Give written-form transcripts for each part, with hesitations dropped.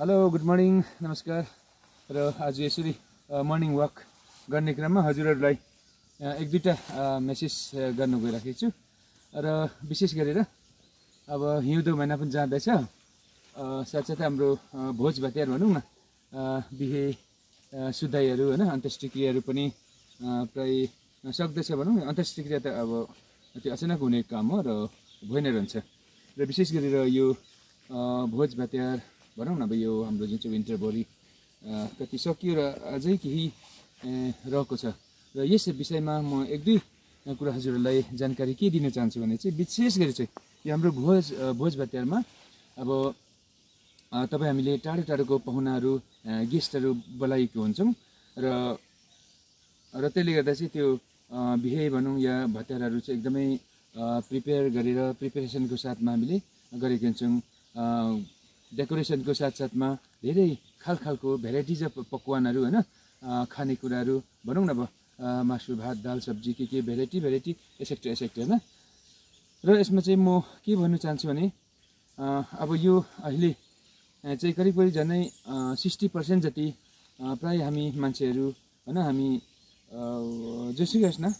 Hello good morning नमस्कार र आज यसरी मर्निङ वाक गर्ने क्रममा हजुरहरूलाई एक दुईटा मेसेज गर्नु गइराखेको छु र विशेष गरेर अब हिउँदो महिना पनि जाँदैछ साथसाथै हाम्रो भोज भतेर भनौँ न बिहे सुधाइहरू हैन अन्त्येष्टिक्रियाहरू पनि प्राय सक्दैछ भनौँ अन्त्येष्टिक्रिया त अब त्यो अचानक हुने काम हो र भइ नै रहन्छ र विशेष गरेर यो भोज भतेर भनौँ न अब यो हाम्रो जुन चाहिँ विन्टर भरि कति सकियो र अझै केही रहेको छ र यस विषयमा म एक दुई कुरा हजुरहरूलाई जानकारी के दिन चाहन्छु भने चाहिँ विशेष गरी चाहिँ यो हाम्रो भोज भतेरमा अब तपाईँ हामीले टाढो टाढोको पाहुनाहरू गेस्टहरू बोलाएको हुन्छौँ र त्यसले गर्दा चाहिँ त्यो बिहे भनौँ या भतेरहरू चाहिँ एकदमै प्रिपेरेसनको साथमा हामीले गरेको हुन्छौँ डेकोरेसनको साथसाथमा धेरै खालको भेराइटिज अफ पकवानहरू हैन खानेकुराहरू भनौँ न अब मासु भात दाल सब्जी के भेराइटी एसेक्ट्रा हैन र यसमा चाहिँ म के भन्नु चाहन्छु भने अब यो अहिले चाहिँ करिब झन्डै 60% जति प्राय हामी मान्छेहरू हैन हामी जेसुकै होस् न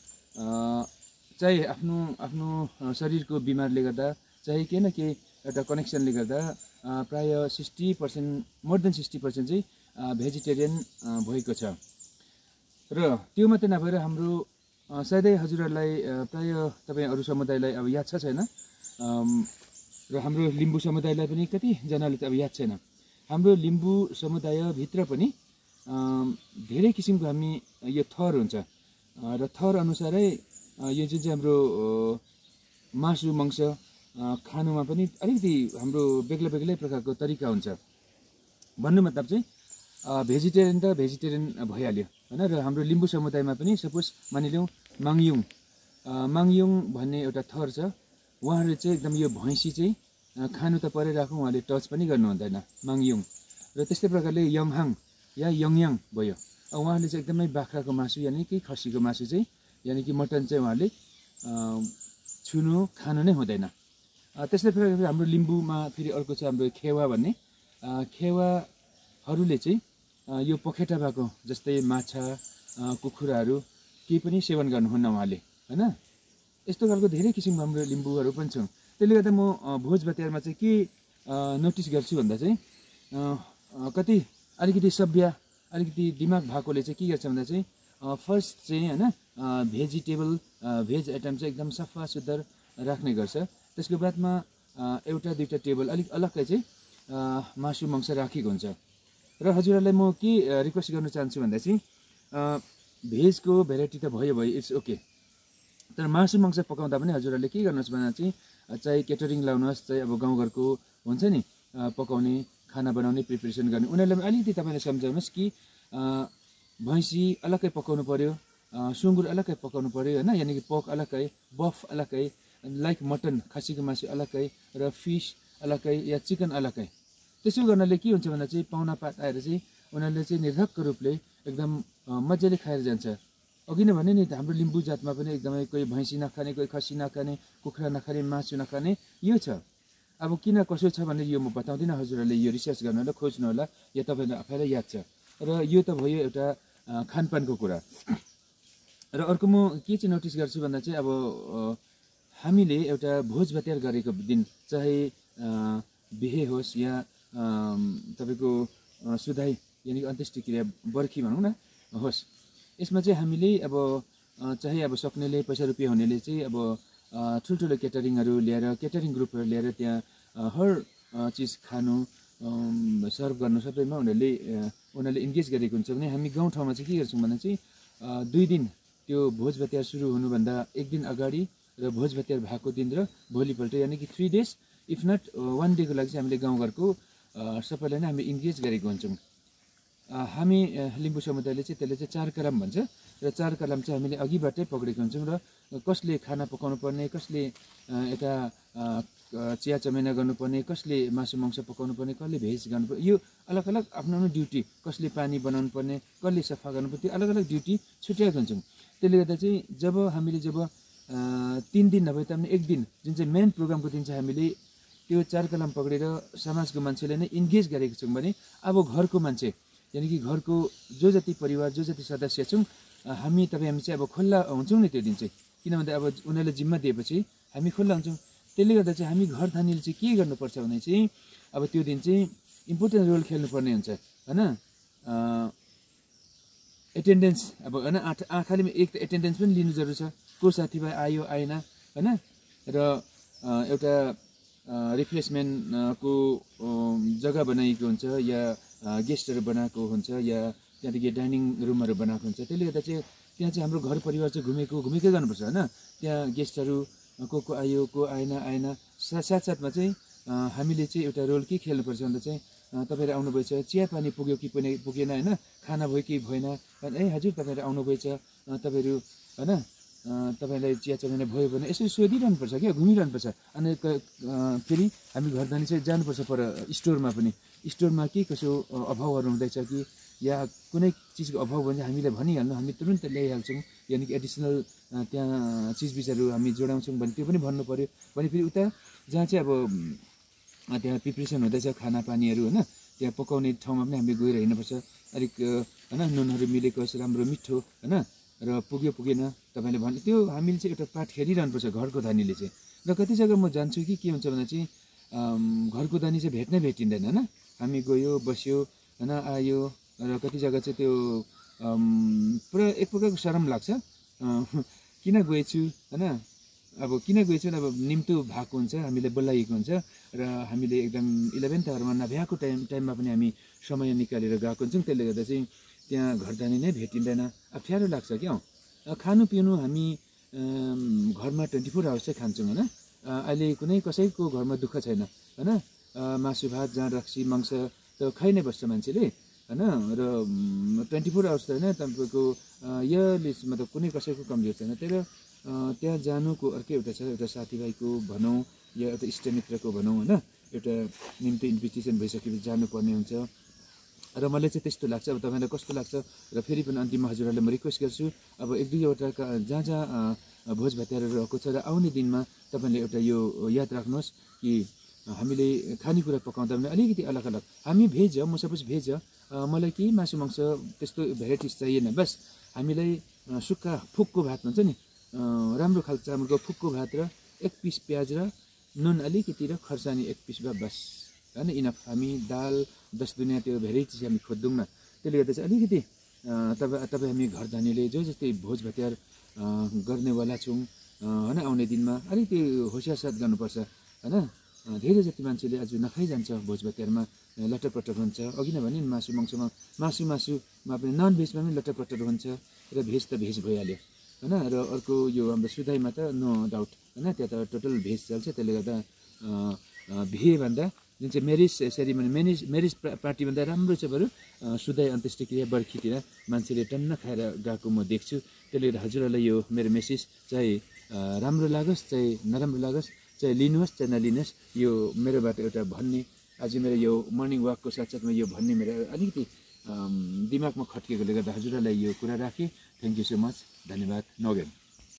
चाहे आफ्नो शरीरको बिमारले गर्दा चाहे केही न केही एउटा कनेक्सनले गर्दा प्राय 60% मोर देन 60% चाहिँ भेजिटेरियन भएको छ र त्यो मात्रै नभएर हाम्रो सायदै हजुरहरूलाई प्राय तपाईँ अरू समुदायलाई अब याद छ छैन र हाम्रो लिम्बू समुदायलाई पनि कतिजनाले त अब याद छैन हाम्रो लिम्बू समुदायभित्र पनि धेरै किसिमको हामी यो थर हुन्छ र थर अनुसारै यो जुन चाहिँ हाम्रो मासु मांस खानुमा पनि अलिकति हाम्रो बेग्लै प्रकारको तरिका हुन्छ भन्नु मतलब चाहिँ भेजिटेरियन त भेजिटेरियन भइहाल्यो हैन र हाम्रो लिम्बू समुदायमा पनि सपोज मानिलिउँ माङयुङ भन्ने एउटा थर छ उहाँहरूले चाहिँ एकदम यो भैँसी चाहिँ खानु त परै राखौँ उहाँले टच पनि गर्नु हुँदैन माङयुङ र त्यस्तै प्रकारले यङहाङ या यङयाङ भयो उहाँले चाहिँ एकदमै बाख्राको मासु यानि कि खसीको मासु चाहिँ यानि कि मटन चाहिँ उहाँले खानु नै हुँदैन त्यस्तै प्रकारले हाम्रो लिम्बूमा फेरि अर्को छ हाम्रो खेवा भन्ने खेवाहरूले चाहिँ यो पखेटा भएको जस्तै माछा कुखुराहरू केही पनि सेवन गर्नुहुन्न उहाँले हैन यस्तो खालको धेरै किसिमको हाम्रो लिम्बूहरू पनि छौँ त्यसले गर्दा म भोज भतेरमा चाहिँ के नोटिस गर्छु भन्दा चाहिँ कति अलिकति सभ्य अलिकति दिमाग भएकोले चाहिँ के गर्छ भन्दा चाहिँ फर्स्ट चाहिँ हैन भेज आइटम चाहिँ एकदम सफा सुग्घर राख्ने गर्छ त्यसको बादमा एउटा दुईटा टेबल अलिक अलग्गै चाहिँ मासु मांस राखेको हुन्छ र हजुरहरूलाई म के रिक्वेस्ट गर्न चाहन्छु भन्दा चाहिँ भेजको भेराइटी त भयो इट्स ओके तर मासु मांस पकाउँदा पनि हजुरहरूले के गर्नुहोस् भन्दा चाहिँ चाहे केटरिङ लाउनुहोस् चाहे अब गाउँघरको हुन्छ नि पकाउने खाना बनाउने प्रिपरेसन गर्ने उनीहरूलाई पनि अलिकति तपाईँले सम्झाउनुहोस् कि भैँसी अलग्गै पकाउनु पर्यो सुँगुर अलग्गै पकाउनु पर्यो हैन यानि कि पोर्क अलग्गै बफ अलग्गै लाइक मटन खसीको मासु अलग्गै र फिस अलग्गै या चिकन अलग्गै त्यसो गर्नाले के हुन्छ भन्दा चाहिँ पाहुनापात आएर चाहिँ उनीहरूले चाहिँ निर्धक्क रूपले एकदम मजाले खाएर जान्छ अघि नै भने नि हाम्रो लिम्बू जातमा पनि एकदमै कोही भैँसी नखाने कोही खसी नखाने कुखुरा नखाने मासु नखाने यो छ अब किन कसो छ भने यो म बताउँदिनँ हजुरहरूले यो रिसर्च गर्नु होला खोज्नु होला या तपाईँलाई आफैलाई याद छ र यो त भयो एउटा खानपानको कुरा र अर्को म के चाहिँ नोटिस गर्छु भन्दा चाहिँ अब हामीले एउटा भोज भतेर गरेको दिन चाहे बिहे होस् या तपाईँको सुधाइ यानि कि अन्त्येष्टिक्रिया बर्खी भनौँ न होस् यसमा चाहिँ हामीले अब चाहे अब सक्नेले पैसा रुपियाँ हुनेले चाहिँ अब ठुल्ठुलो केटरिङहरू ल्याएर केटरिङ ग्रुपहरू ल्याएर त्यहाँ हर चिज खानु सर्भ गर्नु सबैमा उनीहरूले इन्गेज गरेको हुन्छ भने हामी गाउँठाउँमा चाहिँ के गर्छौँ भन्दा चाहिँ 2 दिन त्यो भोज भतेर सुरु हुनुभन्दा 1 दिन अगाडि र भोज भतेर भएको दिन र भोलिपल्ट यानि कि 3 डेज इफ नट 1 डेको लागि चाहिँ हामीले गाउँघरको सबैलाई नै हामी इन्गेज गरेको हुन्छौँ हामी लिम्बू समुदायले चाहिँ त्यसले चाहिँ 4 कलम भन्छ र 4 कलम चाहिँ हामीले अघिबाटै पक्रेको हुन्छौँ र कसले खाना पकाउनु पर्ने कसले यता चिया चमेना गर्नुपर्ने कसले मासु मांस पकाउनु पर्ने कसले भेज गर्नुपर्ने यो अलग अलग आफ्नो ड्युटी कसले पानी बनाउनु पर्ने कसले सफा गर्नुपर्ने त्यो अलग अलग ड्युटी छुट्याएको हुन्छौँ त्यसले गर्दा चाहिँ जब 3 दिन नभए तापनि 1 दिन जुन चाहिँ मेन प्रोग्रामको दिन चाहिँ हामीले त्यो चार कलम पक्रेर समाजको मान्छेले नै इन्गेज गरेको छौँ भने अब घरको मान्छे यानि कि घरको जो जति परिवार जो जति सदस्य छौँ हामी चाहिँ अब खुल्ला हुन्छौँ नि त्यो दिन चाहिँ। किनभने अब उनीहरूले जिम्मा दिएपछि हामी खुल्ला हुन्छौँ। त्यसले गर्दा चाहिँ हामी घर धानीले चाहिँ के गर्नुपर्छ भने चाहिँ अब त्यो दिन चाहिँ इम्पोर्टेन्ट रोल खेल्नुपर्ने हुन्छ होइन। एटेन्डेन्स अब होइन आँखाले एक त एटेन्डेन्स पनि लिनु जरुरी छ, को साथीभाइ आयो आएन होइन। र एउटा रिफ्रेसमेन्टको जग्गा बनाइएको हुन्छ या गेस्टहरू बनाएको हुन्छ या त्यहाँदेखि डाइनिङ रुमहरू बनाएको हुन्छ। त्यसले गर्दा चाहिँ त्यहाँ चाहिँ हाम्रो घर परिवार चाहिँ घुमेकै गर्नुपर्छ होइन। त्यहाँ गेस्टहरू को आयो को आएन साथसाथमा चाहिँ हामीले चाहिँ एउटा रोल के खेल्नुपर्छ भन्दा चाहिँ तपाईँहरू आउनुभएछ, चिया पानी पुग्यो कि पुगेन होइन, खाना भयो कि भएन, ए हजुर तपाईँहरू आउनुभएछ, तपाईँहरू होइन तपाईँलाई चिया चलाउने भयो भने यसरी सोधिरहनुपर्छ क्या, घुमिरहनुपर्छ। अनि फेरि हामी घर जाने चाहिँ जानुपर्छ पर स्टोरमा पनि, स्टोरमा के कसो अभावहरू हुँदैछ कि या कुनै चिजको अभाव भने हामीलाई भनिहाल्नु, हामी तुरुन्त ल्याइहाल्छौँ। यानि कि एडिसनल त्यहाँ चिजबिजहरू हामी जोडाउँछौँ भने त्यो पनि भन्नु पऱ्यो। भने फेरि उता जहाँ चाहिँ अब त्यहाँ प्रिपरेसन हुँदैछ खानापानीहरू होइन, त्यहाँ पकाउने ठाउँमा पनि हामीले गएर हिँड्नुपर्छ। अलिक होइन नुनहरू मिलेको होस्, राम्रो मिठो होइन, र पुग्यो पुगेन तपाईँले भन्नु त्यो हामीले चाहिँ एउटा पाठ खेलिरहनुपर्छ घरको धानीले चाहिँ। र कति जग्गा म जान्छु कि के हुन्छ भन्दा चाहिँ घरको धानी चाहिँ भेटिँदैन होइन। हामी गयो बस्यो होइन आयो, र कति जग्गा चाहिँ त्यो पुरा एक प्रकारको शरम लाग्छ किन गएछु होइन। अब किन गएछु अब निम्तो भएको हुन्छ, हामीले बोलाइएको हुन्छ र हामीले एकदम 11th आवरमा नभ्याएको टाइममा पनि हामी समय निकालेर गएको हुन्छौँ। त्यसले गर्दा चाहिँ त्यहाँ घरदानी नै भेटिँदैन, अप्ठ्यारो लाग्छ क्या। खानु पिउनु हामी घरमा 24 आवर्स चाहिँ खान्छौँ होइन। अहिले कुनै कसैको घरमा दुःख छैन होइन, मासु भात जाँड रक्सी मांस त खाइ नै बस्छ मान्छेले होइन। र 24 आवर्स त होइन तपाईँको यले मतलब कुनै कसैको कमजोर छैन। तर त्यहाँ जानुको अर्कै एउटा छ, एउटा साथीभाइको भनौँ या एउटा इष्टमित्रको भनौँ होइन, एउटा निम्ति इन्भिटेसन भइसकेपछि जानुपर्ने हुन्छ। र मलाई चाहिँ त्यस्तो लाग्छ। अब तपाईँलाई कस्तो लाग्छ र फेरि पनि अन्तिममा हजुरहरूलाई म रिक्वेस्ट गर्छु, अब एक दुईवटा जहाँ भोज भातहरू रहेको छ र आउने दिनमा तपाईँले एउटा यो याद राख्नुहोस् कि हामीले खानेकुरा पकाउँदा पनि अलिकति अलग अलग। हामी भेज हो, म सपोज भेज हो, मलाई केही मासु मांस त्यस्तो भेराइटिज चाहिएन, बस हामीलाई सुक्खा फुकको भात हुन्छ नि, राम्रो खालको चामलको फुकको भात र 1 पिस प्याज र नुन अलिकति र खर्सानी 1 पिस भए बस होइन, इनफ। हामी दाल 10 दुनियाँ त्यो भेराइटिज हामी खोज्दैनौँ। त्यसले गर्दा चाहिँ अलिकति तपाईँ हामी घर धानीले जो जस्तै भोज भात गर्नेवाला छौँ होइन, आउने दिनमा अलिकति होसियार साथ गर्नुपर्छ होइन। धेरै जति मान्छेले आज नखाइजान्छ भोज भातमा, लटरपटर हुन्छ। अघि नै भने मासुमा पनि नन भेजमा पनि लटरपटर हुन्छ, र भेज त भेज भइहाल्यो होइन। र अर्को यो हाम्रो सुधाईमा त नो डाउट होइन, त्यहाँ त टोटल भेज चल्छ। त्यसले गर्दा भन्दा जुन चाहिँ म्यारिज सेरिमनी म्यारिज पार्टीभन्दा राम्रो चाहिँ बरु सुधाई अन्त्येष्टिक्रिया बर्खीतिर मान्छेले टन्न खाएर गएको म देख्छु। त्यसले गर्दा हजुरहरूलाई यो मेरो मेसेज चाहे राम्रो लागोस् चाहे नराम्रो लागोस्, चाहे लिनुहोस् चाहे नलिनुहोस्, यो मेरोबाट एउटा भन्ने, आज मेरो यो मर्निङ वाकको साथसाथमा यो भन्ने मेरो अलिकति दिमागमा खट्केकोले गर्दा हजुरहरूलाई यो कुरा राखेँ। थ्याङ्क यू सो मच, धन्यवाद, नगेन।